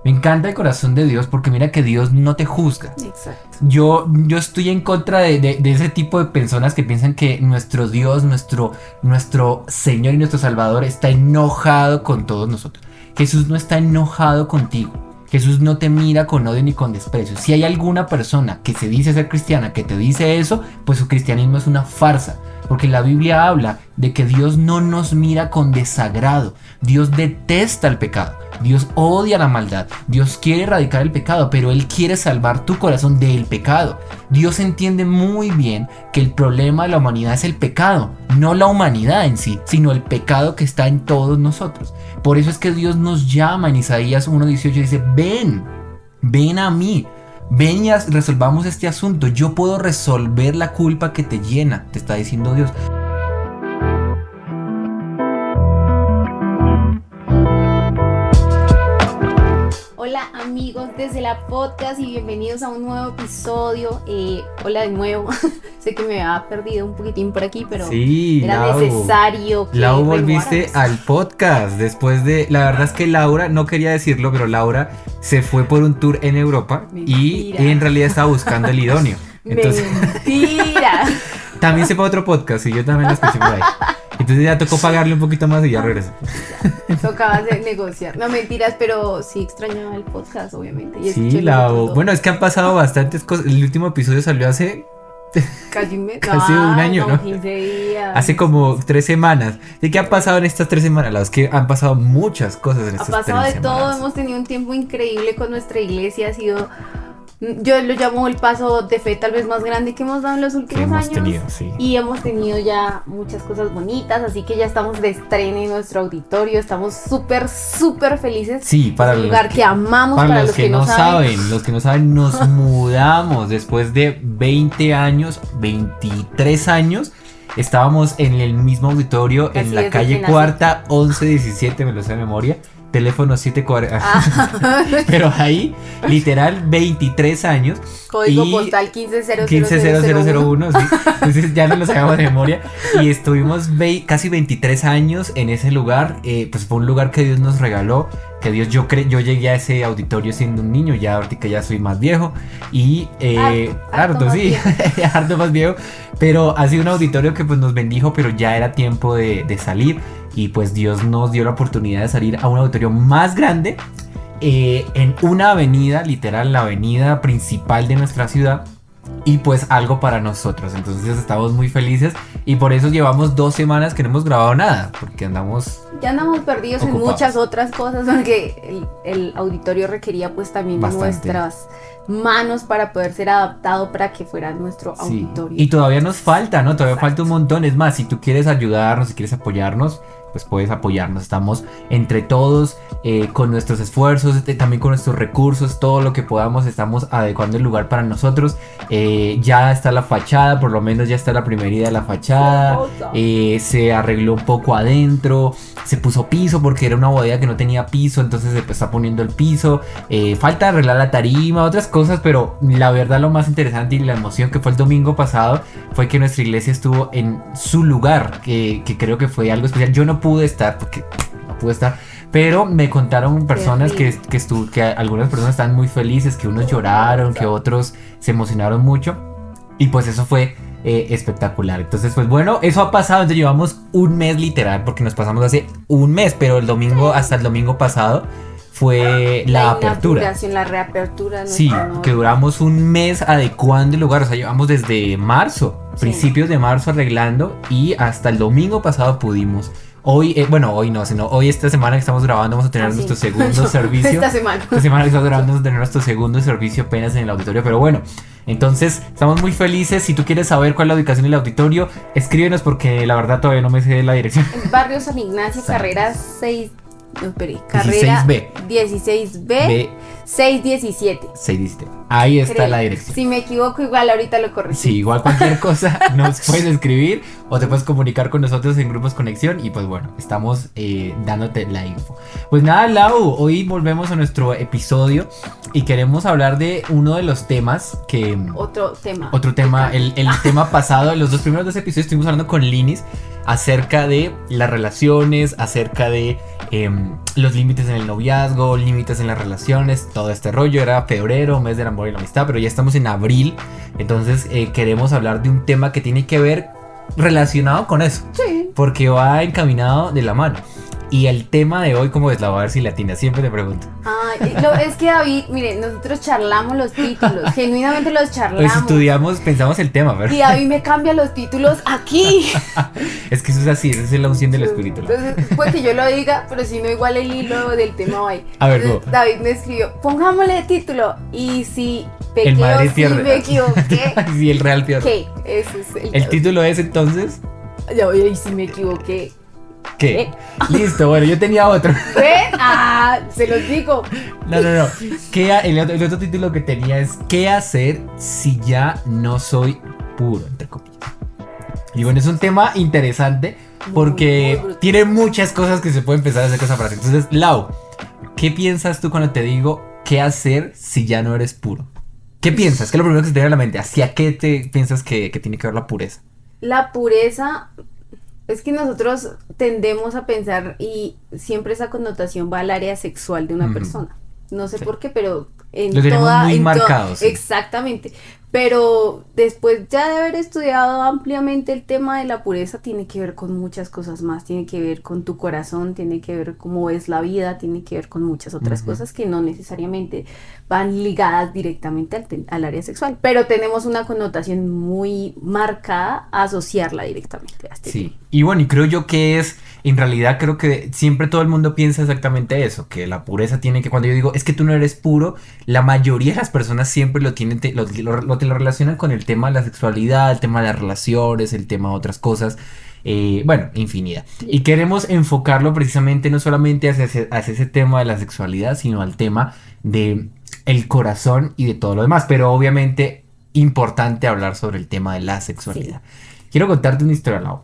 Me encanta el corazón de Dios porque mira que Dios no te juzga. Exacto. Yo estoy en contra de ese tipo de personas que piensan que nuestro Dios, nuestro Señor y nuestro Salvador está enojado con todos nosotros. Jesús no está enojado contigo. Jesús no te mira con odio ni con desprecio. Si hay alguna persona que se dice ser cristiana que te dice eso, pues su cristianismo es una farsa. Porque la Biblia habla de que Dios no nos mira con desagrado. Dios detesta el pecado. Dios odia la maldad. Dios quiere erradicar el pecado, pero Él quiere salvar tu corazón del pecado. Dios entiende muy bien que el problema de la humanidad es el pecado, no la humanidad en sí, sino el pecado que está en todos nosotros. Por eso es que Dios nos llama en Isaías 1:18 y dice, ven a mí. Ven y resolvamos este asunto. Yo puedo resolver la culpa que te llena, te está diciendo Dios. Hola amigos desde la podcast y bienvenidos a un nuevo episodio. Hola de nuevo. Sé que me había perdido un poquitín por aquí, pero sí, era Lau, necesario que Lau, volviste al podcast después de... La verdad es que Laura, no quería decirlo, pero Laura se fue por un tour en Europa. Mentira. y en realidad estaba buscando el idóneo. Entonces, ¡mentira! También se fue a otro podcast y yo también lo escuché por ahí. Entonces ya tocó pagarle un poquito más y ya regresó. Tocaba negociar. No, mentiras, pero sí extrañaba el podcast, obviamente. Y Sí, bueno, es que han pasado bastantes cosas. El último episodio salió hace... casi un año, ¿no? 15 días. Hace como 3 semanas. ¿De qué han pasado en estas 3 semanas? La verdad es que han pasado muchas cosas en estas 3 semanas. Ha pasado de todo, hemos tenido un tiempo increíble con nuestra iglesia, ha sido... Yo lo llamo el paso de fe tal vez más grande que hemos dado en los últimos años. Tenido, sí. Y hemos tenido ya muchas cosas bonitas, así que ya estamos de estreno en nuestro auditorio. Estamos súper felices. Sí, para es un lugar que amamos. Para los que no saben, nos mudamos después de 20 años, 23 años. Estábamos en el mismo auditorio en la calle Cuarta, 1117, me lo sé de memoria. Teléfono 740. Pero ahí, literal, 23 años. Código postal 150001. Sí. Entonces ya no lo sacamos de memoria. Y estuvimos casi 23 años en ese lugar. Pues fue un lugar que Dios nos regaló. Que Dios, yo llegué a ese auditorio siendo un niño. Ya ahorita que ya soy más viejo. Y harto sí, harto más viejo. Pero ha sido un auditorio que pues nos bendijo. Pero ya era tiempo de salir. Y pues Dios nos dio la oportunidad de salir a un auditorio más grande en una avenida, literal la avenida principal de nuestra ciudad. Y pues algo para nosotros. Entonces estamos muy felices. Y por eso llevamos 2 semanas que no hemos grabado nada. Porque ya andamos perdidos ocupados en muchas otras cosas. Porque el auditorio requería pues también nuestras manos para poder ser adaptado para que fuera nuestro auditorio. Y todavía nos falta, ¿no? Todavía falta un montón. Es más, si tú quieres ayudarnos, si quieres apoyarnos, pues puedes apoyarnos. Estamos entre todos con nuestros esfuerzos, también con nuestros recursos, todo lo que podamos. Estamos adecuando el lugar para nosotros. Ya está la fachada, por lo menos ya está la primera idea de la fachada. Se arregló un poco adentro. Se puso piso porque era una bodega que no tenía piso, entonces se está poniendo el piso. Falta arreglar la tarima, otras cosas, pero la verdad lo más interesante y la emoción que fue el domingo pasado fue que nuestra iglesia estuvo en su lugar, que creo que fue algo especial. Yo no pude estar porque no pude estar, pero me contaron personas que algunas personas estaban muy felices, que unos lloraron, que otros se emocionaron mucho, y pues eso fue espectacular. Entonces pues bueno, eso ha pasado. Entonces llevamos un mes literal, porque nos pasamos hace un mes, pero hasta el domingo pasado fue la apertura. La reapertura. Sí, que duramos un mes adecuando el lugar. O sea, llevamos desde marzo, principios de marzo arreglando, y hasta el domingo pasado pudimos. Hoy no, sino hoy esta semana que estamos grabando vamos a tener nuestro segundo servicio. Esta semana que estamos grabando vamos a tener nuestro segundo servicio apenas en el auditorio. Pero bueno, entonces estamos muy felices. Si tú quieres saber cuál es la ubicación del auditorio, escríbenos porque la verdad todavía no me sé la dirección. Barrio San Ignacio, carrera 6... No, carrera 16B 617. Ahí está la dirección. Si me equivoco, igual ahorita lo corregí. Sí, igual cualquier cosa nos puedes escribir o te puedes comunicar con nosotros en Grupos Conexión. Y pues bueno, estamos dándote la info. Pues nada, Lau, hoy volvemos a nuestro episodio y queremos hablar de uno de los temas que... Otro tema. El tema pasado, en los primeros 2 episodios estuvimos hablando con Linis acerca de las relaciones, acerca de los límites en el noviazgo, límites en las relaciones, todo este rollo. Era febrero, mes del amor y la amistad, pero ya estamos en abril, entonces queremos hablar de un tema que tiene que ver relacionado con eso, sí, porque va encaminado de la mano. Y el tema de hoy, ¿cómo es? La voy a ver si latina, siempre te pregunto. Es que David, mire, nosotros charlamos los títulos, genuinamente los charlamos. Pues estudiamos, pensamos el tema, ¿verdad? Y David me cambia los títulos aquí. Es que eso es así, esa es la unción del espíritu. Entonces, pues que yo lo diga, pero si no, igual el hilo del tema va ahí. A ver, entonces, David me escribió, pongámosle título, y si pequé el Madrid o si pierde. me equivoqué. Sí, el Real pierde. ¿Qué? Ese es el título es entonces... Y si me equivoqué. ¿Qué? Listo, bueno, yo tenía otro. Se los digo. No. El otro título que tenía es ¿qué hacer si ya no soy puro? Entre comillas. Y bueno, es un tema interesante porque tiene muchas cosas que se pueden empezar a hacer con esa frase. Entonces, Lau, ¿qué piensas tú cuando te digo qué hacer si ya no eres puro? ¿Qué piensas? ¿Qué es lo primero que se te viene a la mente? ¿Hacia qué te piensas que tiene que ver la pureza? La pureza... Es que nosotros tendemos a pensar y siempre esa connotación va al área sexual de una persona. No sé por qué, pero lo tenemos muy marcado. Sí. Exactamente. Pero después ya de haber estudiado ampliamente el tema de la pureza, tiene que ver con muchas cosas más. Tiene que ver con tu corazón, tiene que ver cómo ves la vida, tiene que ver con muchas otras cosas que no necesariamente van ligadas directamente al área sexual. Pero tenemos una connotación muy marcada a asociarla directamente a este tema. Y bueno, y creo yo que en realidad creo que siempre todo el mundo piensa exactamente eso, que la pureza tiene que, cuando yo digo, es que tú no eres puro, la mayoría de las personas siempre lo tienen, lo relacionan con el tema de la sexualidad, el tema de las relaciones, el tema de otras cosas, bueno, infinidad. Y queremos enfocarlo precisamente no solamente hacia ese tema de la sexualidad, sino al tema de el corazón y de todo lo demás, pero obviamente importante hablar sobre el tema de la sexualidad. Sí. Quiero contarte una historia, Lau.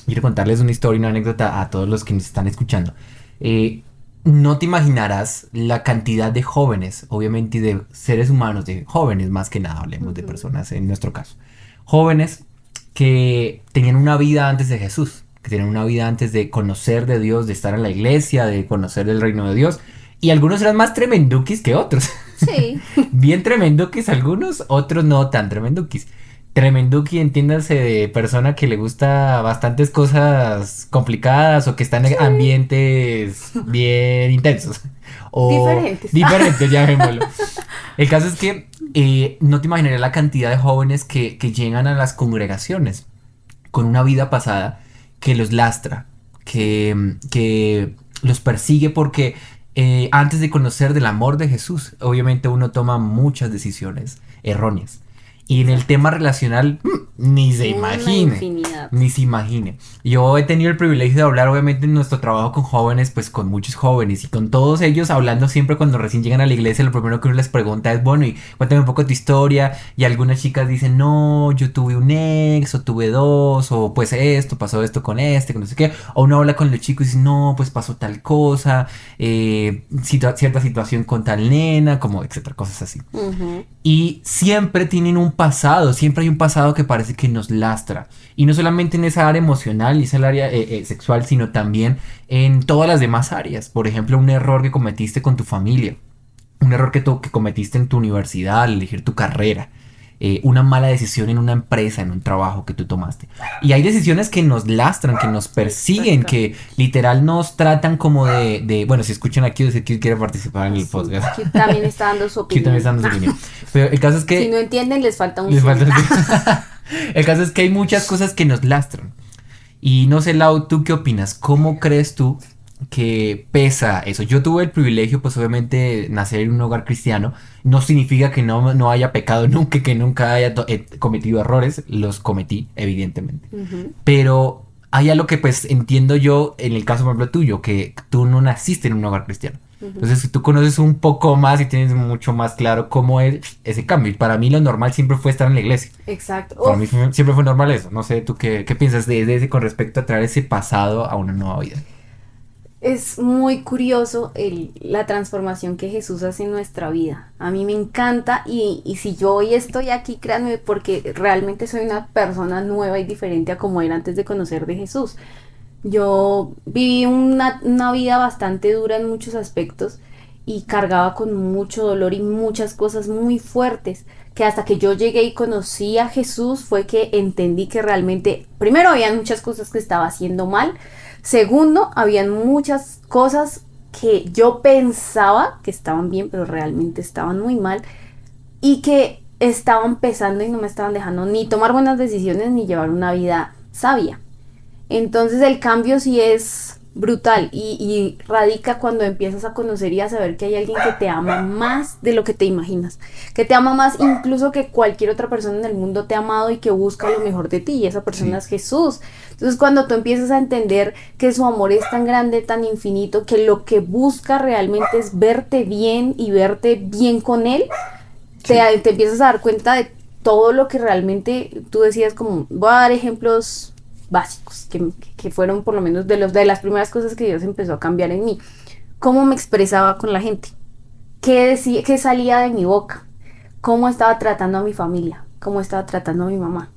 Quiero contarles una historia, una anécdota a todos los que nos están escuchando. No te imaginarás la cantidad de jóvenes, obviamente de seres humanos, de jóvenes más que nada, hablemos de personas en nuestro caso. Jóvenes que tenían una vida antes de Jesús, que tenían una vida antes de conocer de Dios, de estar en la iglesia, de conocer del reino de Dios. Y algunos eran más tremenduquis que otros. Sí. Bien tremenduquis algunos, otros no tan tremenduquis. Tremenduki, entiéndase, de persona que le gusta bastantes cosas complicadas o que está en ambientes bien intensos. O diferentes, llamémoslo. El caso es que no te imaginarías la cantidad de jóvenes que llegan a las congregaciones con una vida pasada que los lastra, que los persigue porque antes de conocer del amor de Jesús, obviamente uno toma muchas decisiones erróneas. Y en el tema relacional, ni se imagine. Yo he tenido el privilegio de hablar, obviamente, en nuestro trabajo con jóvenes, pues con muchos jóvenes. Y con todos ellos, hablando siempre cuando recién llegan a la iglesia, lo primero que uno les pregunta es, bueno, y cuéntame un poco tu historia. Y algunas chicas dicen, no, yo tuve un ex, o tuve dos, o pues pasó esto con que no sé qué. O uno habla con los chicos y dice, no, pues pasó tal cosa, cierta situación con tal nena, como etcétera, cosas así. Y siempre tienen siempre hay un pasado que parece que nos lastra. Y no solamente en esa área emocional y esa área sexual, sino también en todas las demás áreas. Por ejemplo, un error que cometiste con tu familia, un error que cometiste en tu universidad al elegir tu carrera, una mala decisión en una empresa, en un trabajo que tú tomaste. Y hay decisiones que nos lastran, que nos persiguen, que literal nos tratan como bueno, si escuchan aquí, decir que quiere participar en el podcast. Que también está dando su opinión. Pero el caso es que... Si no entienden, les falta un... El caso es que hay muchas cosas que nos lastran. Y no sé, Lau, ¿tú qué opinas? ¿Cómo crees tú que pesa eso? Yo tuve el privilegio, pues obviamente, nacer en un hogar cristiano. No significa que no haya pecado nunca, que nunca haya cometido errores. Los cometí, evidentemente. Pero hay algo que pues entiendo yo, en el caso, por ejemplo, tuyo, que tú no naciste en un hogar cristiano. Entonces, si tú conoces un poco más y tienes mucho más claro cómo es ese cambio. Y para mí lo normal siempre fue estar en la iglesia. Exacto. Para mí siempre fue normal eso. No sé, ¿tú qué piensas de ese con respecto a traer ese pasado a una nueva vida? Es muy curioso la transformación que Jesús hace en nuestra vida. A mí me encanta y si yo hoy estoy aquí, créanme, porque realmente soy una persona nueva y diferente a como era antes de conocer de Jesús. Yo viví una vida bastante dura en muchos aspectos y cargaba con mucho dolor y muchas cosas muy fuertes, que hasta que yo llegué y conocí a Jesús fue que entendí que realmente, primero, habían muchas cosas que estaba haciendo mal, segundo, habían muchas cosas que yo pensaba que estaban bien, pero realmente estaban muy mal y que estaban pesando y no me estaban dejando ni tomar buenas decisiones ni llevar una vida sabia. Entonces el cambio sí es brutal y radica cuando empiezas a conocer y a saber que hay alguien que te ama más de lo que te imaginas, que te ama más incluso que cualquier otra persona en el mundo te ha amado y que busca lo mejor de ti y esa persona Sí. es Jesús. Entonces cuando tú empiezas a entender que su amor es tan grande, tan infinito, que lo que busca realmente es verte bien y verte bien con él, Sí. te empiezas a dar cuenta de todo lo que realmente tú decías, como voy a dar ejemplos básicos que fueron por lo menos de las primeras cosas que Dios empezó a cambiar en mí. Cómo me expresaba con la gente, qué decía, qué salía de mi boca, cómo estaba tratando a mi familia, cómo estaba tratando a mi mamá.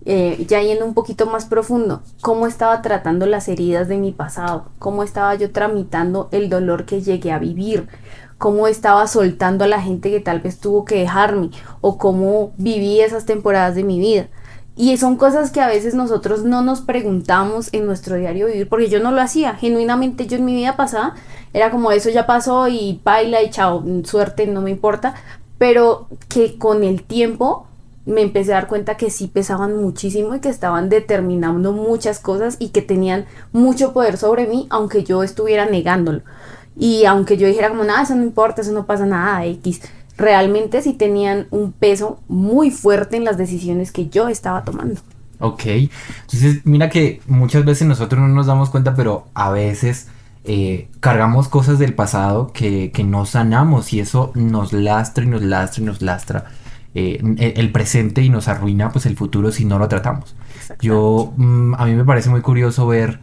Ya yendo un poquito más profundo, cómo estaba tratando las heridas de mi pasado, cómo estaba yo tramitando el dolor que llegué a vivir, cómo estaba soltando a la gente que tal vez tuvo que dejarme o cómo viví esas temporadas de mi vida. Y son cosas que a veces nosotros no nos preguntamos en nuestro diario vivir, porque yo no lo hacía. Genuinamente yo en mi vida pasada era como eso ya pasó y baila y chao, suerte, no me importa. Pero que con el tiempo me empecé a dar cuenta que sí pesaban muchísimo y que estaban determinando muchas cosas y que tenían mucho poder sobre mí, aunque yo estuviera negándolo. Y aunque yo dijera como, nada, eso no importa, eso no pasa nada, X, realmente sí tenían un peso muy fuerte en las decisiones que yo estaba tomando. Ok, entonces mira que muchas veces nosotros no nos damos cuenta, pero a veces cargamos cosas del pasado que no sanamos y eso nos lastra y nos lastra y nos lastra el presente y nos arruina pues el futuro si no lo tratamos. Exactamente. A mí me parece muy curioso ver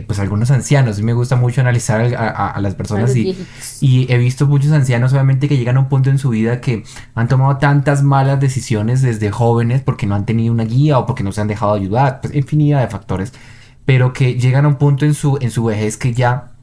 pues algunos ancianos, y me gusta mucho analizar a las A personas los viejitos. y he visto muchos ancianos obviamente que llegan a un punto en su vida que han tomado tantas malas decisiones desde jóvenes porque no han tenido una guía o porque no se han dejado ayudar, pues infinidad de factores, pero que llegan a un punto en su vejez que ya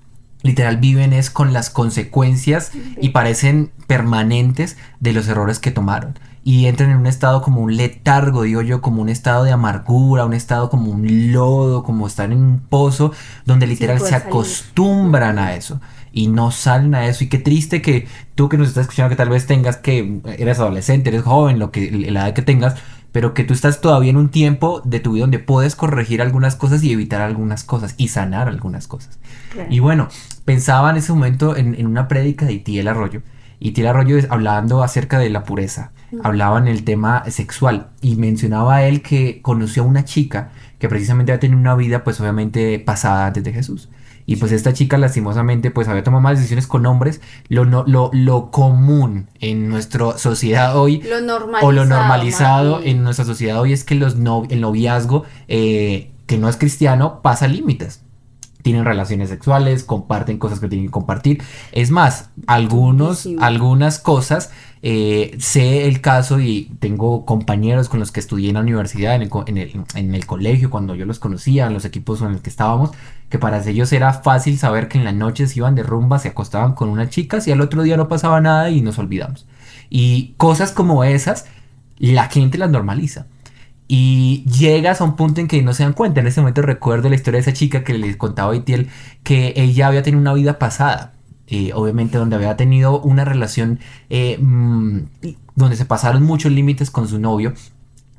literal viven es con las consecuencias y De- parecen permanentes de los errores que tomaron. Y entran en un estado como un letargo, digo yo, como un estado de amargura, un estado como un lodo, como estar en un pozo, donde sin literal se poder salir. acostumbran Ujú. a eso y no salen a eso. Y qué triste que tú que nos estás escuchando, que tal vez tengas que, eres adolescente, eres joven, lo que, la edad que tengas, pero que tú estás todavía en un tiempo de tu vida donde puedes corregir algunas cosas y evitar algunas cosas y sanar algunas cosas. Y Claro. bueno, pensaba en ese momento en una prédica de Itiel Arroyo. Y Itiel Arroyo hablando acerca de la pureza, Ujú. hablaba en el tema sexual y mencionaba él que conoció a una chica que precisamente había tenido una vida pues obviamente pasada antes de Jesús. Y pues Sí. esta chica lastimosamente pues había tomado malas decisiones con hombres. Lo común en nuestra sociedad hoy Lo o lo normalizado, más normalizado en bien. nuestra sociedad hoy es que el noviazgo que no es cristiano pasa límites, tienen relaciones sexuales, comparten cosas que tienen que compartir. Es más, Durísimo. algunas cosas, sé el caso y tengo compañeros con los que estudié en la universidad, en el colegio, cuando yo los conocía, en los equipos en los que estábamos, que para ellos era fácil saber que en las noches iban de rumba, se acostaban con unas chicas y al otro día no pasaba nada y nos olvidamos. Y cosas como esas, la gente las normaliza. Y llegas a un punto en que no se dan cuenta. En ese momento recuerdo la historia de esa chica que les contaba a Itiel que ella había tenido una vida pasada. Obviamente donde había tenido una relación donde se pasaron muchos límites con su novio.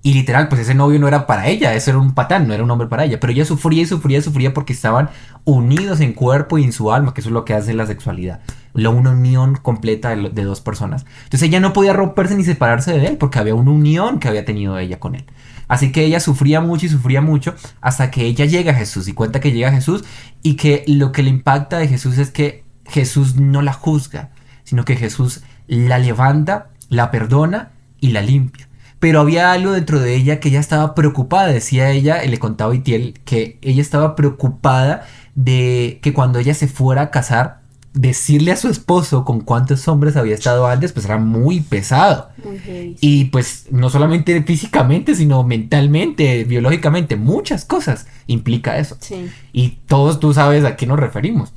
Y literal, pues ese novio no era para ella, eso era un patán, no era un hombre para ella. Pero ella sufría y sufría y sufría porque estaban unidos en cuerpo y en su alma, que eso es lo que hace la sexualidad. Una unión completa de dos personas. Entonces ella no podía romperse ni separarse de él porque había una unión que había tenido ella con él. Así que ella sufría mucho y sufría mucho hasta que ella llega a Jesús y cuenta que llega a Jesús y que lo que le impacta de Jesús es que Jesús no la juzga, sino que Jesús la levanta, la perdona y la limpia. Pero había algo dentro de ella que ella estaba preocupada, decía ella, le contaba a Itiel, que ella estaba preocupada de que cuando ella se fuera a casar, decirle a su esposo con cuántos hombres había estado antes, pues era muy pesado. Okay. Y pues no solamente físicamente, sino mentalmente, biológicamente, muchas cosas implica eso. Sí. Y todos tú sabes a qué nos referimos.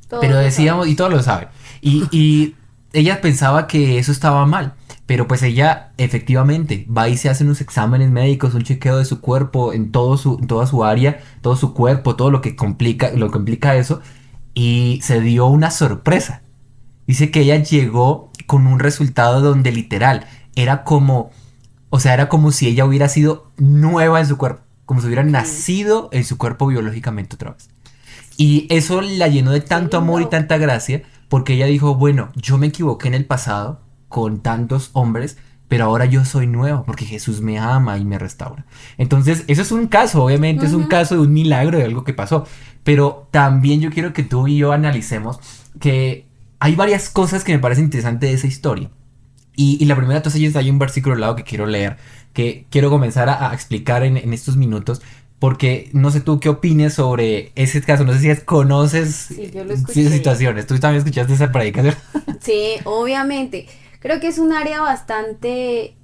Todos Pero lo decíamos, sabemos. y todos lo saben. Y ella pensaba que eso estaba mal. Pero pues ella efectivamente va y se hace unos exámenes médicos, un chequeo de su cuerpo, en toda su área, todo su cuerpo, todo lo que implica eso. Y se dio una sorpresa. Dice que ella llegó con un resultado donde literal era como, o sea, era como si ella hubiera sido nueva en su cuerpo, como si hubiera Okay. nacido en su cuerpo biológicamente otra vez. Y eso la llenó de Qué tanto amor y lindo. tanta gracia, porque ella dijo, bueno, yo me equivoqué en el pasado con tantos hombres, pero ahora yo soy nuevo, porque Jesús me ama y me restaura. Entonces, eso es un caso, obviamente es un Ujú. caso de un milagro, de algo que pasó, pero también yo quiero que tú y yo analicemos que hay varias cosas que me parecen interesantes de esa historia. Y la primera, entonces, hay un versículo al lado que quiero leer, que quiero comenzar a explicar en estos minutos, porque no sé tú qué opines sobre ese caso, no sé si conoces Sí, yo lo escuché. situaciones, tú también escuchaste esa predicación. Sí, obviamente. Creo que es un área bastante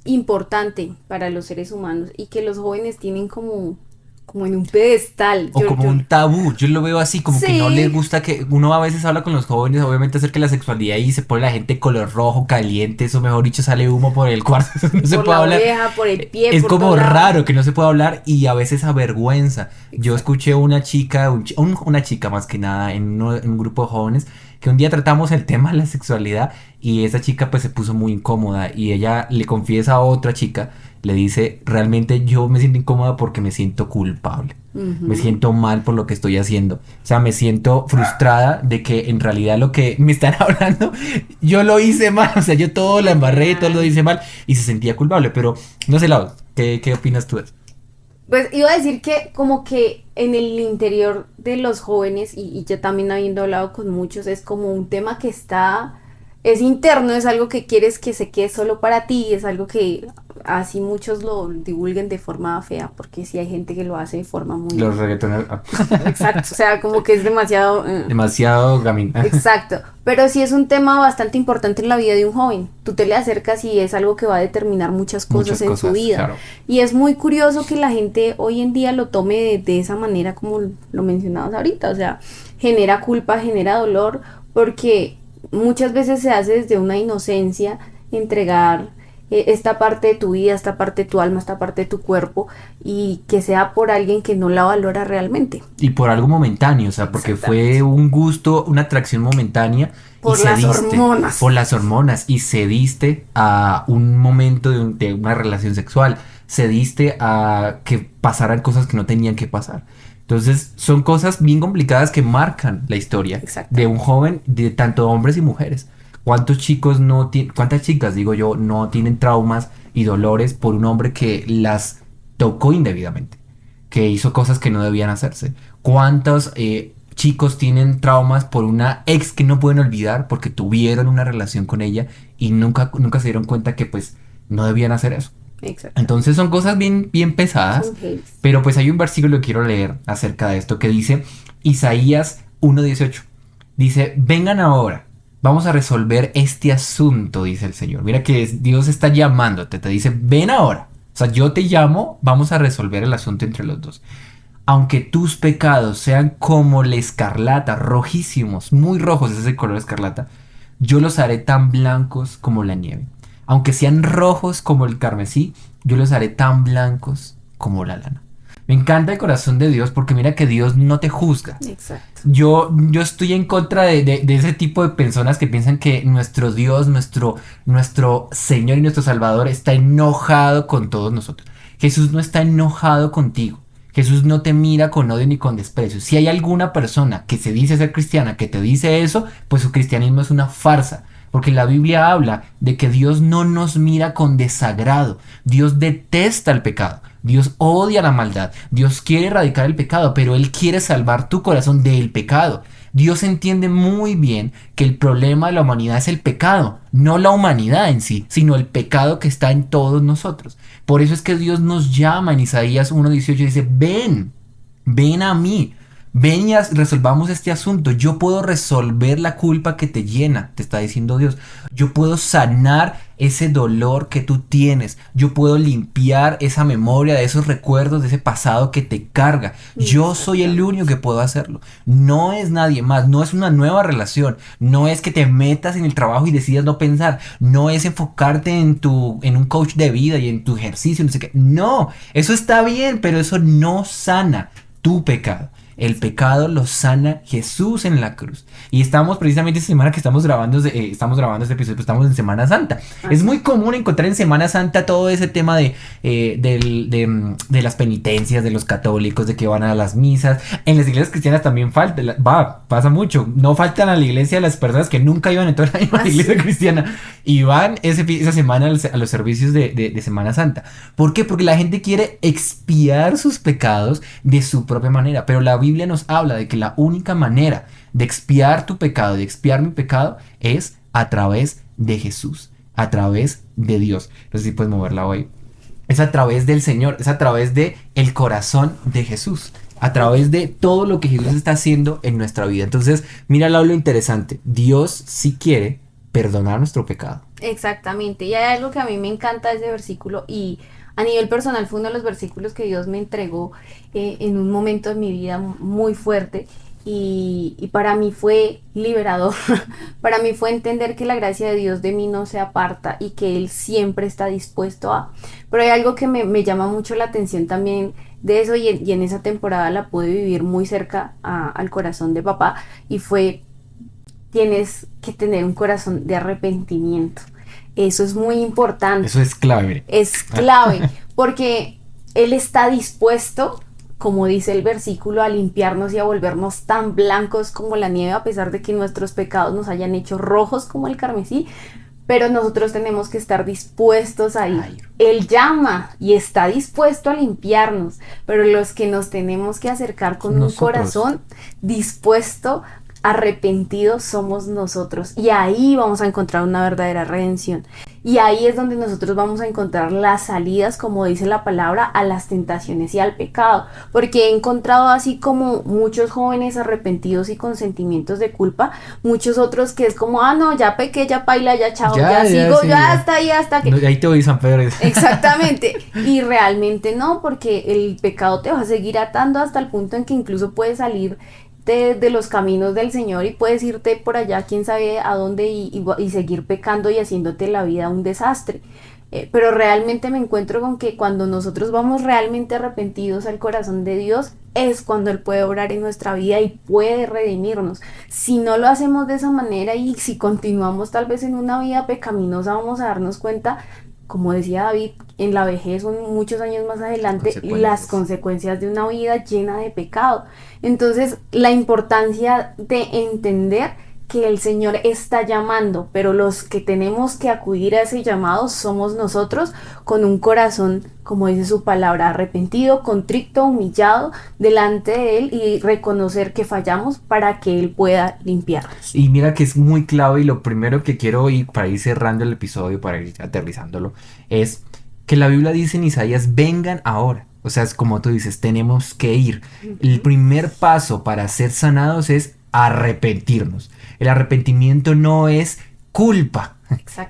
importante para los seres humanos y que los jóvenes tienen como en un pedestal. O como un tabú, yo lo veo así, como que no les Sí, gusta que uno a veces habla con los jóvenes, obviamente acerca de la sexualidad y se pone la gente color rojo, caliente, eso mejor dicho sale humo por el cuarto, eso no se por puede la hablar. oreja, por el pie, Es por todo como lado. raro que no se pueda hablar y a veces avergüenza. Yo Exacto. escuché una chica, una chica más que nada en un grupo de jóvenes que un día tratamos el tema de la sexualidad y esa chica pues se puso muy incómoda y ella le confiesa a otra chica, le dice, realmente yo me siento incómoda porque me siento culpable. Me Ujú. siento mal por lo que estoy haciendo. O sea, me siento frustrada de que en realidad lo que me están hablando, yo lo hice mal. O sea, yo todo la embarré, todo lo Literal. hice mal y se sentía culpable. Pero no sé, Lau, ¿qué opinas tú de eso? Pues iba a decir que como que en el interior de los jóvenes, y yo también habiendo hablado con muchos, es como un tema que está, es interno, es algo que quieres que se quede solo para ti, es algo que así muchos lo divulguen de forma fea, porque sí hay gente que lo hace de forma muy... Los reggaetoneros. Exacto, o sea, como que es demasiado... Demasiado gamín. Exacto, pero sí es un tema bastante importante en la vida de un joven. Tú te le acercas y es algo que va a determinar muchas cosas Muchas en su cosas, vida. claro. Y es muy curioso que la gente hoy en día lo tome de esa manera como lo mencionabas ahorita. O sea, genera culpa, genera dolor, porque muchas veces se hace desde una inocencia entregar esta parte de tu vida, esta parte de tu alma, esta parte de tu cuerpo, y que sea por alguien que no la valora realmente. Y por algo momentáneo, o sea, porque fue Exactamente. un gusto, una atracción momentánea y Por las cediste hormonas. por las hormonas y cediste a un momento de una relación sexual, cediste a que pasaran cosas que no tenían que pasar. Entonces, son cosas bien complicadas que marcan la historia de un Exactamente. joven, de tanto hombres y mujeres. ¿Cuántos chicos no tienen, cuántas chicas, digo yo, no tienen traumas y dolores por un hombre que las tocó indebidamente, que hizo cosas que no debían hacerse? ¿Cuántos chicos tienen traumas por una ex que no pueden olvidar porque tuvieron una relación con ella y nunca se dieron cuenta que pues no debían hacer eso? Exactamente. Entonces son cosas bien pesadas, Son heavy. pero pues hay un versículo que quiero leer acerca de esto que dice Isaías 1:18. Dice, vengan ahora, vamos a resolver este asunto, dice el Señor. Mira que Dios está llamándote, te dice, ven ahora. O sea, yo te llamo, vamos a resolver el asunto entre los dos. Aunque tus pecados sean como la escarlata, rojísimos, muy rojos, ese es el color escarlata, yo los haré tan blancos como la nieve. Aunque sean rojos como el carmesí, yo los haré tan blancos como la lana. Me encanta el corazón de Dios porque mira que Dios no te juzga. Exacto. Yo estoy en contra de ese tipo de personas que piensan que nuestro Dios, nuestro Señor y nuestro Salvador está enojado con todos nosotros. Jesús no está enojado contigo. Jesús no te mira con odio ni con desprecio. Si hay alguna persona que se dice ser cristiana que te dice eso, pues su cristianismo es una farsa. Porque la Biblia habla de que Dios no nos mira con desagrado. Dios detesta el pecado. Dios odia la maldad. Dios quiere erradicar el pecado, pero Él quiere salvar tu corazón del pecado. Dios entiende muy bien que el problema de la humanidad es el pecado, no la humanidad en sí, sino el pecado que está en todos nosotros. Por eso es que Dios nos llama en Isaías 1:18 y dice, ven a mí, Ven y resolvamos este asunto. Yo puedo resolver la culpa que te llena, te está diciendo Dios. Yo puedo sanar ese dolor que tú tienes. Yo puedo limpiar esa memoria de esos recuerdos, de ese pasado que te carga. Yo soy el único que puedo hacerlo. No es nadie más. No es una nueva relación. No es que te metas en el trabajo y decidas no pensar. No es enfocarte en un coach de vida y en tu ejercicio. No sé qué. No, eso está bien, pero eso no sana tu pecado. El pecado lo sana Jesús en la cruz. Y estamos precisamente esta semana que estamos grabando este episodio, pues estamos en Semana Santa. Es muy común encontrar en Semana Santa todo ese tema de las penitencias de los católicos, de que van a las misas. En las iglesias cristianas también pasa mucho. No faltan a la iglesia las personas que nunca iban en todo el año a la iglesia cristiana y van esa semana a los servicios de Semana Santa. ¿Por qué? Porque la gente quiere expiar sus pecados de su propia manera, pero la Biblia nos habla de que la única manera de expiar tu pecado, de expiar mi pecado, es a través de Jesús, a través de Dios. No sé si puedes moverla hoy. Es a través del Señor, es a través de el corazón de Jesús, a través de todo lo que Jesús está haciendo en nuestra vida. Entonces, mira lo interesante. Dios sí quiere perdonar nuestro pecado. Exactamente. Y hay algo que a mí me encanta de ese versículo y a nivel personal fue uno de los versículos que Dios me entregó en un momento de mi vida muy fuerte y para mí fue liberador. Para mí fue entender que la gracia de Dios de mí no se aparta y que Él siempre está dispuesto a. Pero hay algo que me llama mucho la atención también de eso y en esa temporada la pude vivir muy cerca al corazón de papá y fue: tienes que tener un corazón de arrepentimiento. Eso es muy importante. Eso es clave. Es clave, porque Él está dispuesto, como dice el versículo, a limpiarnos y a volvernos tan blancos como la nieve, a pesar de que nuestros pecados nos hayan hecho rojos como el carmesí, pero nosotros tenemos que estar dispuestos a ir. Él llama y está dispuesto a limpiarnos, pero los que nos tenemos que acercar con un corazón dispuesto, arrepentido, somos nosotros, y ahí vamos a encontrar una verdadera redención, y ahí es donde nosotros vamos a encontrar las salidas, como dice la palabra, a las tentaciones y al pecado, porque he encontrado así como muchos jóvenes arrepentidos y con sentimientos de culpa, muchos otros que es como: no, ya pequé, ya paila, ya chao, ya sigo, sí, ya hasta ahí, hasta que... No, ahí te voy, San Pedro. Exactamente, y realmente no, porque el pecado te va a seguir atando hasta el punto en que incluso puedes salir de los caminos del Señor y puedes irte por allá, quién sabe a dónde, y seguir pecando y haciéndote la vida un desastre. Pero realmente me encuentro con que cuando nosotros vamos realmente arrepentidos al corazón de Dios, es cuando Él puede obrar en nuestra vida y puede redimirnos. Si no lo hacemos de esa manera y si continuamos tal vez en una vida pecaminosa, vamos a darnos cuenta, como decía David, en la vejez o muchos años más adelante, las consecuencias de una vida llena de pecado. Entonces, la importancia de entender que el Señor está llamando, pero los que tenemos que acudir a ese llamado somos nosotros, con un corazón, como dice su palabra, arrepentido, contrito, humillado delante de Él, y reconocer que fallamos para que Él pueda limpiarnos. Y mira que es muy clave, y lo primero que quiero ir para ir cerrando el episodio, para ir aterrizándolo, es que la Biblia dice en Isaías: vengan ahora. O sea, es como tú dices, tenemos que ir. El primer paso para ser sanados es arrepentirnos. El arrepentimiento no es culpa.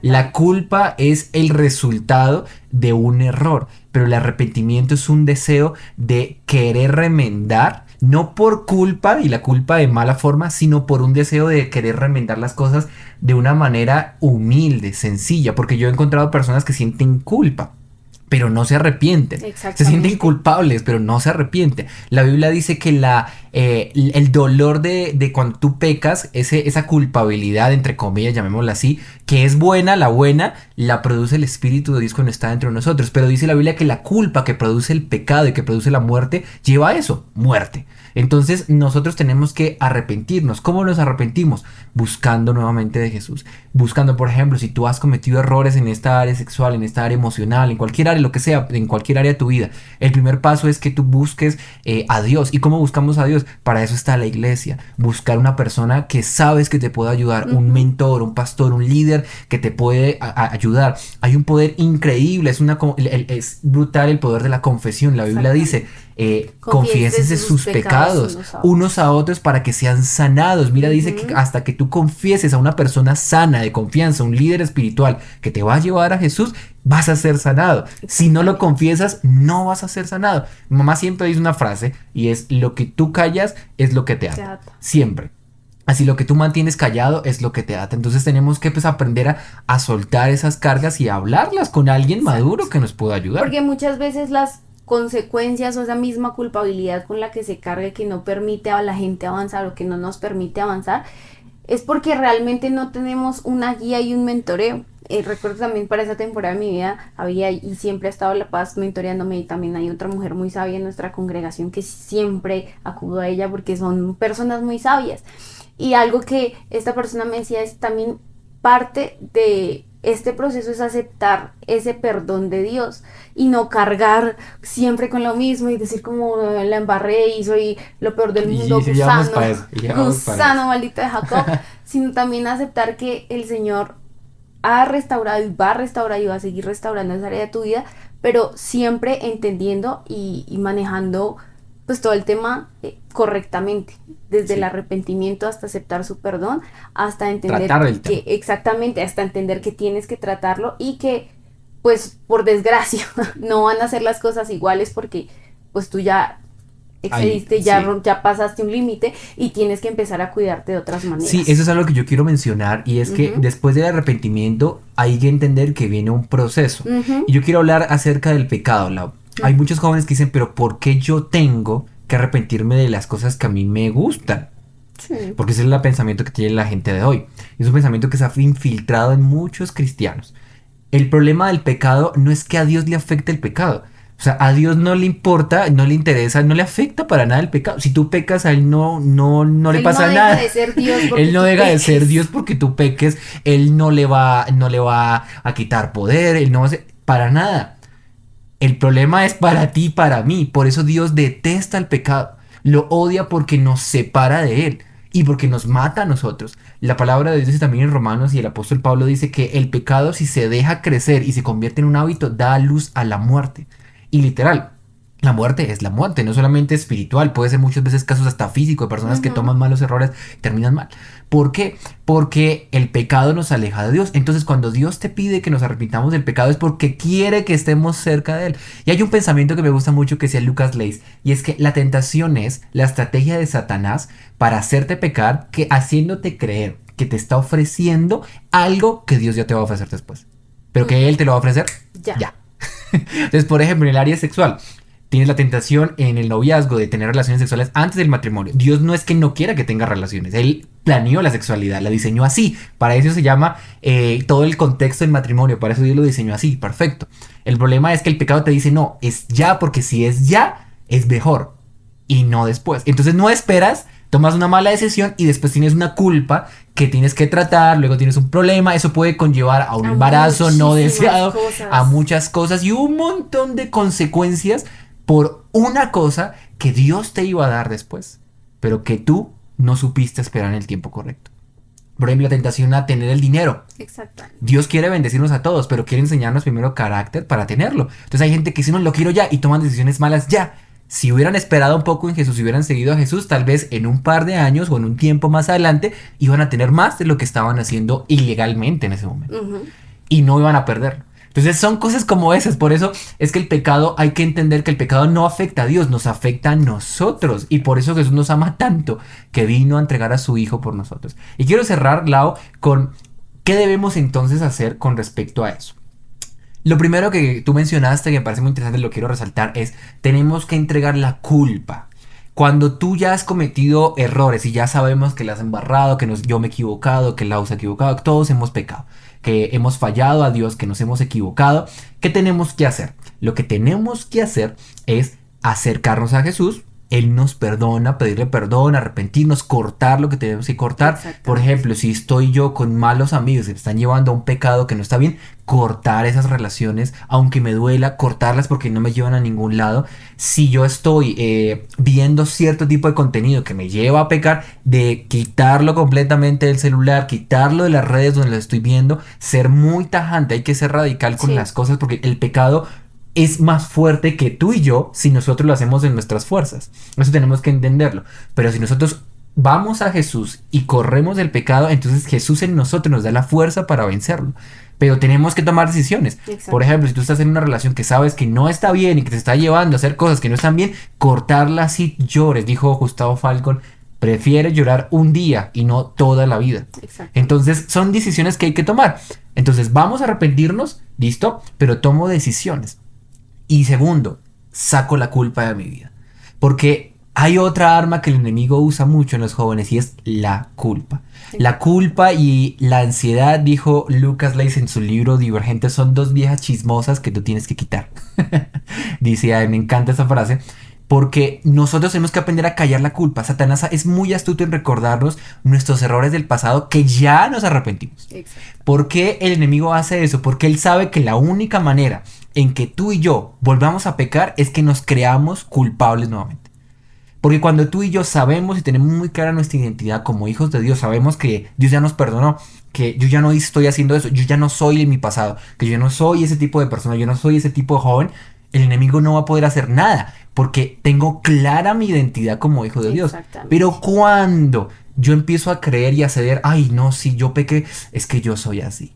La culpa es el resultado de un error, pero el arrepentimiento es un deseo de querer remendar, no por culpa y la culpa de mala forma, sino por un deseo de querer remendar las cosas de una manera humilde, sencilla, porque yo he encontrado personas que sienten culpa, pero no se arrepienten. Se sienten culpables, pero no se arrepienten. La Biblia dice que el dolor de cuando tú pecas, esa culpabilidad, entre comillas, llamémosla así, que es buena, la produce el Espíritu de Dios cuando está dentro de nosotros. Pero dice la Biblia que la culpa que produce el pecado y que produce la muerte, lleva a eso, muerte. Entonces nosotros tenemos que arrepentirnos. ¿Cómo nos arrepentimos? Buscando nuevamente de Jesús. Buscando, por ejemplo, si tú has cometido errores en esta área sexual, en esta área emocional, en cualquier área, lo que sea, en cualquier área de tu vida, el primer paso es que tú busques a Dios. ¿Y cómo buscamos a Dios? Dios. Para eso está la iglesia. Buscar una persona que sabes que te puede ayudar, un mentor, un pastor, un líder que te puede ayudar. Hay un poder increíble, es brutal el poder de la confesión. La Biblia dice, confiésense sus pecados unos a otros para que sean sanados. Mira, dice que hasta que tú confieses a una persona sana, de confianza, un líder espiritual que te va a llevar a Jesús, vas a ser sanado. Si no lo confiesas, no vas a ser sanado. Mi mamá siempre dice una frase y es: lo que tú callas es lo que te ata. Siempre. Así lo que tú mantienes callado es lo que te ata. Entonces tenemos que aprender a soltar esas cargas y a hablarlas con alguien maduro que nos pueda ayudar. Porque muchas veces las consecuencias o esa misma culpabilidad con la que se carga, que no permite a la gente avanzar o que no nos permite avanzar, es porque realmente no tenemos una guía y un mentoreo. Recuerdo también para esa temporada de mi vida había y siempre ha estado La Paz mentoreándome, y también hay otra mujer muy sabia en nuestra congregación que siempre acudo a ella porque son personas muy sabias. Y algo que esta persona me decía es también parte de este proceso es aceptar ese perdón de Dios y no cargar siempre con lo mismo y decir como la embarré y soy lo peor del mundo, gusano maldito de Jacob, sino también aceptar que el Señor ha restaurado y va a restaurar y va a seguir restaurando esa área de tu vida, pero siempre entendiendo y manejando pues todo el tema correctamente, desde el arrepentimiento hasta aceptar su perdón, hasta entender que exactamente, hasta entender que tienes que tratarlo y que pues por desgracia no van a ser las cosas iguales porque pues tú ya excediste, ya pasaste un límite y tienes que empezar a cuidarte de otras maneras. Sí, eso es algo que yo quiero mencionar, y es que después del arrepentimiento hay que entender que viene un proceso. Y yo quiero hablar acerca del pecado, Lau. Hay muchos jóvenes que dicen, pero ¿por qué yo tengo que arrepentirme de las cosas que a mí me gustan? Sí. Porque ese es el pensamiento que tiene la gente de hoy. Es un pensamiento que se ha infiltrado en muchos cristianos. El problema del pecado no es que a Dios le afecte el pecado. O sea, a Dios no le importa, no le interesa, no le afecta para nada el pecado. Si tú pecas, a Él no le pasa nada. Él no deja de ser Dios porque tú peques. Él no le va a quitar poder. Él no va a hacer para nada. El problema es para ti y para mí. Por eso Dios detesta el pecado. Lo odia porque nos separa de Él y porque nos mata a nosotros. La palabra de Dios dice también en Romanos, y el apóstol Pablo dice que el pecado, si se deja crecer y se convierte en un hábito, da luz a la muerte. Y literal, la muerte es la muerte, no solamente espiritual, puede ser muchas veces casos hasta físicos, de personas que toman malos errores y terminan mal. ¿Por qué? Porque el pecado nos aleja de Dios. Entonces cuando Dios te pide que nos arrepintamos del pecado es porque quiere que estemos cerca de Él. Y hay un pensamiento que me gusta mucho que decía Lucas Leis, y es que la tentación es la estrategia de Satanás para hacerte pecar, que haciéndote creer que te está ofreciendo algo que Dios ya te va a ofrecer después. Pero que Él te lo va a ofrecer ya. Entonces, por ejemplo, en el área sexual, tienes la tentación en el noviazgo de tener relaciones sexuales antes del matrimonio. Dios no es que no quiera que tengas relaciones. Él planeó la sexualidad, la diseñó así. Para eso se llama todo el contexto del matrimonio. Para eso Dios lo diseñó así, perfecto. El problema es que el pecado te dice no, es ya, porque si es ya, es mejor. Y no después. Entonces no esperas, tomas una mala decisión y después tienes una culpa que tienes que tratar, luego tienes un problema. Eso puede conllevar a un embarazo no deseado, a muchas cosas y un montón de consecuencias por una cosa que Dios te iba a dar después, pero que tú no supiste esperar en el tiempo correcto. Por ejemplo, la tentación a tener el dinero. Exacto. Dios quiere bendecirnos a todos, pero quiere enseñarnos primero carácter para tenerlo. Entonces hay gente que dice, no, lo quiero ya, y toman decisiones malas ya. Si hubieran esperado un poco en Jesús, si hubieran seguido a Jesús, tal vez en un par de años o en un tiempo más adelante, iban a tener más de lo que estaban haciendo ilegalmente en ese momento. Y no iban a perderlo. Entonces son cosas como esas. Por eso es que el pecado, hay que entender que el pecado no afecta a Dios, nos afecta a nosotros. Y por eso Jesús nos ama tanto, que vino a entregar a su Hijo por nosotros. Y quiero cerrar, Lau, con qué debemos entonces hacer con respecto a eso. Lo primero que tú mencionaste, que me parece muy interesante, lo quiero resaltar, es tenemos que entregar la culpa. Cuando tú ya has cometido errores y ya sabemos que la has embarrado, que yo me he equivocado, que Lau se ha equivocado, que todos hemos pecado, que hemos fallado a Dios, que nos hemos equivocado, ¿qué tenemos que hacer? Lo que tenemos que hacer es acercarnos a Jesús Él nos perdona, pedirle perdón, arrepentirnos, cortar lo que tenemos que cortar. Por ejemplo, si estoy yo con malos amigos que me están llevando a un pecado que no está bien, cortar esas relaciones, aunque me duela, cortarlas porque no me llevan a ningún lado. Si yo estoy viendo cierto tipo de contenido que me lleva a pecar, de quitarlo completamente del celular, quitarlo de las redes donde lo estoy viendo, ser muy tajante, hay que ser radical con las cosas porque el pecado es más fuerte que tú y yo si nosotros lo hacemos en nuestras fuerzas. Eso tenemos que entenderlo. Pero si nosotros vamos a Jesús y corremos del pecado, entonces Jesús en nosotros nos da la fuerza para vencerlo. Pero tenemos que tomar decisiones. Por ejemplo, si tú estás en una relación que sabes que no está bien y que te está llevando a hacer cosas que no están bien, cortarla si llores. Dijo Gustavo Falcón, prefiere llorar un día y no toda la vida. Entonces son decisiones que hay que tomar. Entonces vamos a arrepentirnos, listo, pero tomo decisiones. Y segundo, saco la culpa de mi vida. Porque hay otra arma que el enemigo usa mucho en los jóvenes y es la culpa. La culpa y la ansiedad, dijo Lucas Leis en su libro Divergente, son dos viejas chismosas que tú tienes que quitar. Dice, me encanta esa frase. Porque nosotros tenemos que aprender a callar la culpa. Satanás es muy astuto en recordarnos nuestros errores del pasado que ya nos arrepentimos. ¿Por qué el enemigo hace eso? Porque él sabe que la única manera en que tú y yo volvamos a pecar es que nos creamos culpables nuevamente. Porque cuando tú y yo sabemos y tenemos muy clara nuestra identidad como hijos de Dios, sabemos que Dios ya nos perdonó, que yo ya no estoy haciendo eso, yo ya no soy en mi pasado, que yo no soy ese tipo de persona, yo no soy ese tipo de joven, el enemigo no va a poder hacer nada, porque tengo clara mi identidad como hijo de Dios. Pero cuando yo empiezo a creer y a ceder, ay no, si yo pequé, es que yo soy así.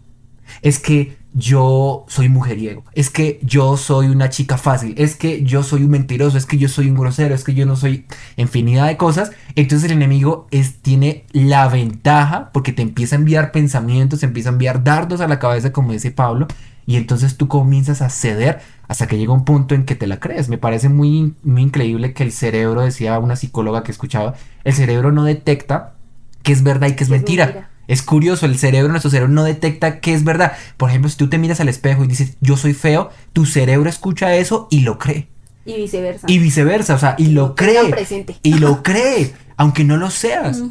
Es que yo soy mujeriego, es que yo soy una chica fácil, es que yo soy un mentiroso, es que yo soy un grosero, es que yo no soy infinidad de cosas. Entonces el enemigo tiene la ventaja porque te empieza a enviar pensamientos, te empieza a enviar dardos a la cabeza, como dice Pablo, y entonces tú comienzas a ceder hasta que llega un punto en que te la crees. Me parece muy, muy increíble que el cerebro, decía una psicóloga que escuchaba, el cerebro no detecta qué es verdad y qué es mentira. Es curioso, nuestro cerebro no detecta qué es verdad. Por ejemplo, si tú te miras al espejo y dices, yo soy feo, tu cerebro escucha eso y lo cree. Y viceversa. Y viceversa, o sea, y lo cree. Y lo cree, aunque no lo seas.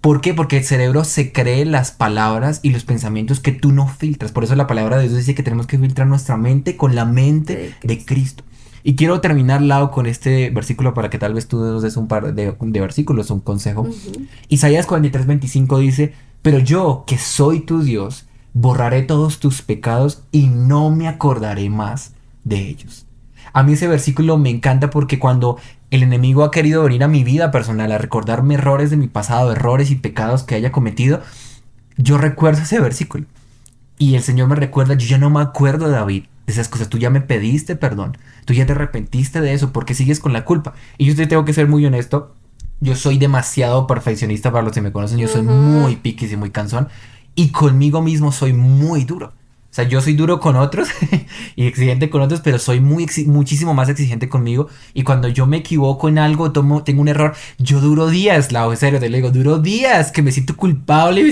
¿Por qué? Porque el cerebro se cree las palabras y los pensamientos que tú no filtras. Por eso la palabra de Dios dice que tenemos que filtrar nuestra mente con la mente de Cristo. Y quiero terminar, Lau, con este versículo para que tal vez tú nos des un par de versículos, un consejo. Isaías 43:25 dice, pero yo, que soy tu Dios, borraré todos tus pecados y no me acordaré más de ellos. A mí ese versículo me encanta porque cuando el enemigo ha querido venir a mi vida personal a recordarme errores de mi pasado, errores y pecados que haya cometido, yo recuerdo ese versículo. Y el Señor me recuerda, yo ya no me acuerdo, David, de esas cosas. Tú ya me pediste perdón, tú ya te arrepentiste de eso, porque sigues con la culpa. Y yo te tengo que ser muy honesto, yo soy demasiado perfeccionista para los que me conocen, yo soy muy piquis y muy cansón, y conmigo mismo soy muy duro. O sea, yo soy duro con otros y exigente con otros, pero soy muchísimo más exigente conmigo. Y cuando yo me equivoco en algo, tengo un error, yo duro días, en serio, te lo digo, duro días que me siento culpable,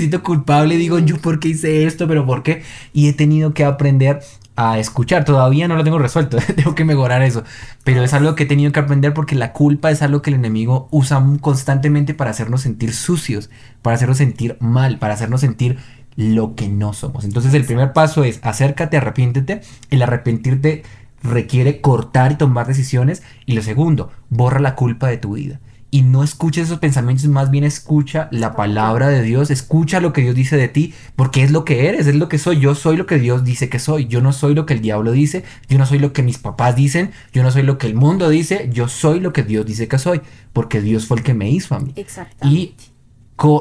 digo, yo por qué hice esto, pero por qué. Y he tenido que aprender a escuchar. Todavía no lo tengo resuelto, tengo que mejorar eso. Pero es algo que he tenido que aprender porque la culpa es algo que el enemigo usa constantemente para hacernos sentir sucios, para hacernos sentir mal, para hacernos sentir lo que no somos. Entonces el primer paso es acércate, arrepiéntete. El arrepentirte requiere cortar y tomar decisiones. Y lo segundo, borra la culpa de tu vida. Y no escuches esos pensamientos, más bien escucha la palabra de Dios, escucha lo que Dios dice de ti, porque es lo que eres, es lo que soy. Yo soy lo que Dios dice que soy. Yo no soy lo que el diablo dice, yo no soy lo que mis papás dicen, yo no soy lo que el mundo dice, yo soy lo que Dios dice que soy, porque Dios fue el que me hizo a mí. Y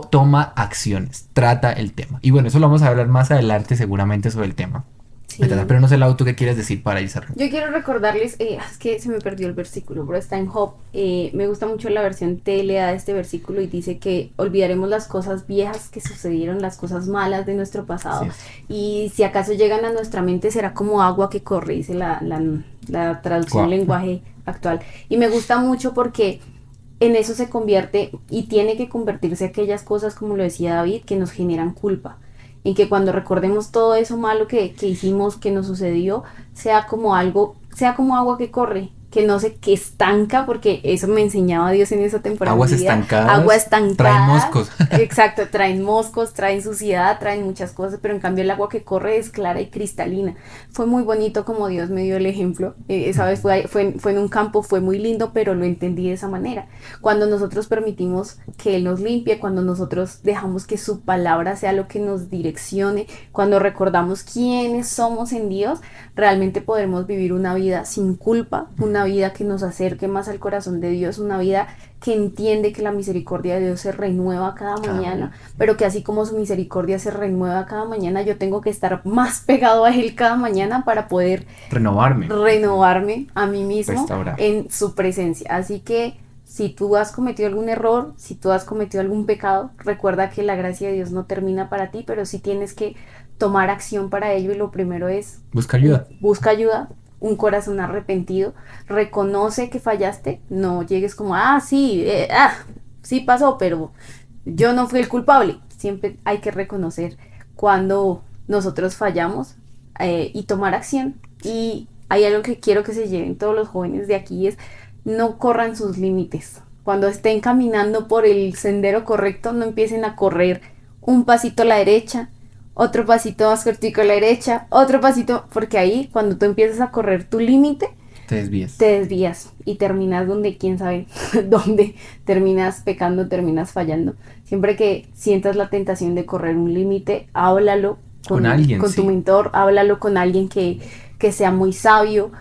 toma acciones, trata el tema. Y bueno, eso lo vamos a hablar más adelante seguramente sobre el tema. Sí. Pero no sé, Lau, ¿tú qué quieres decir para ir cerrando? Yo quiero recordarles, es que se me perdió el versículo, pero está en Job. Me gusta mucho la versión TLA de este versículo y dice que olvidaremos las cosas viejas que sucedieron, las cosas malas de nuestro pasado. Sí. Y si acaso llegan a nuestra mente será como agua que corre, dice la traducción lenguaje actual. Y me gusta mucho porque en eso se convierte y tiene que convertirse aquellas cosas, como lo decía David, que nos generan culpa. En que cuando recordemos todo eso malo que hicimos, que nos sucedió, sea como agua que corre que no sé, que estanca, porque eso me enseñaba Dios en esa temporada. Aguas de mi vida. estancadas. Agua estancada. Traen moscos. Exacto, traen moscos, traen suciedad, traen muchas cosas, pero en cambio el agua que corre es clara y cristalina. Fue muy bonito como Dios me dio el ejemplo. Esa vez fue en un campo, fue muy lindo, pero lo entendí de esa manera. Cuando nosotros permitimos que Él nos limpie, cuando nosotros dejamos que su palabra sea lo que nos direccione, cuando recordamos quiénes somos en Dios, realmente podremos vivir una vida sin culpa, una vida que nos acerque más al corazón de Dios, una vida que entiende que la misericordia de Dios se renueva cada mañana, pero que así como su misericordia se renueva cada mañana, yo tengo que estar más pegado a Él cada mañana para poder renovarme a mí mismo Restaurar. en su presencia. Así que si tú has cometido algún error, si tú has cometido algún pecado, recuerda que la gracia de Dios no termina para ti, pero sí tienes que tomar acción para ello, y lo primero es Busca ayuda. busca ayuda, un corazón arrepentido, reconoce que fallaste, no llegues como, sí pasó, pero yo no fui el culpable. Siempre hay que reconocer cuando nosotros fallamos, y tomar acción. Y hay algo que quiero que se lleven todos los jóvenes de aquí, es no corran sus límites. Cuando estén caminando por el sendero correcto, no empiecen a correr un pasito a la derecha, otro pasito más cortico a la derecha, otro pasito, porque ahí cuando tú empiezas a correr tu límite, Te desvías. te desvías y terminas donde quién sabe dónde, terminas pecando, terminas fallando. Siempre que sientas la tentación de correr un límite, háblalo Con alguien, con tu sí. mentor, háblalo con alguien que sea muy sabio,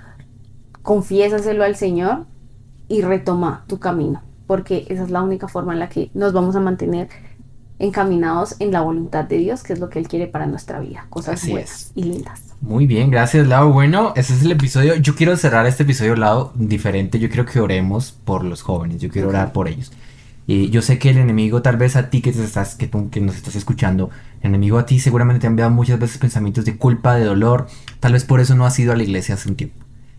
confiésaselo al Señor y retoma tu camino, porque esa es la única forma en la que nos vamos a mantener encaminados en la voluntad de Dios, que es lo que Él quiere para nuestra vida, cosas Así buenas es. y lindas. Muy bien, gracias Lau. Bueno, ese es el episodio. Yo quiero cerrar este episodio, Lau, diferente. Yo quiero que oremos por los jóvenes. Yo quiero Ok. orar por ellos. Y yo sé que el enemigo, tal vez a ti que nos estás escuchando, el enemigo a ti seguramente te ha enviado muchas veces pensamientos de culpa, de dolor. Tal vez por eso no has ido a la iglesia hace un tiempo.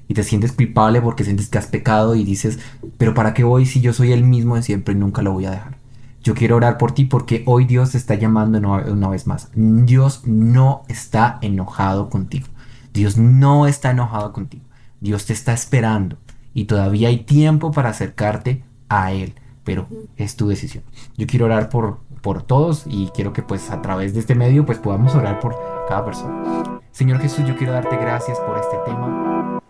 Y te sientes culpable porque sientes que has pecado y dices, pero ¿para qué voy si yo soy el mismo de siempre y nunca lo voy a dejar? Yo quiero orar por ti porque hoy Dios te está llamando una vez más. Dios no está enojado contigo. Dios no está enojado contigo. Dios te está esperando y todavía hay tiempo para acercarte a Él, pero es tu decisión. Yo quiero orar por todos y quiero que pues a través de este medio pues podamos orar por cada persona. Señor Jesús, yo quiero darte gracias por este tema.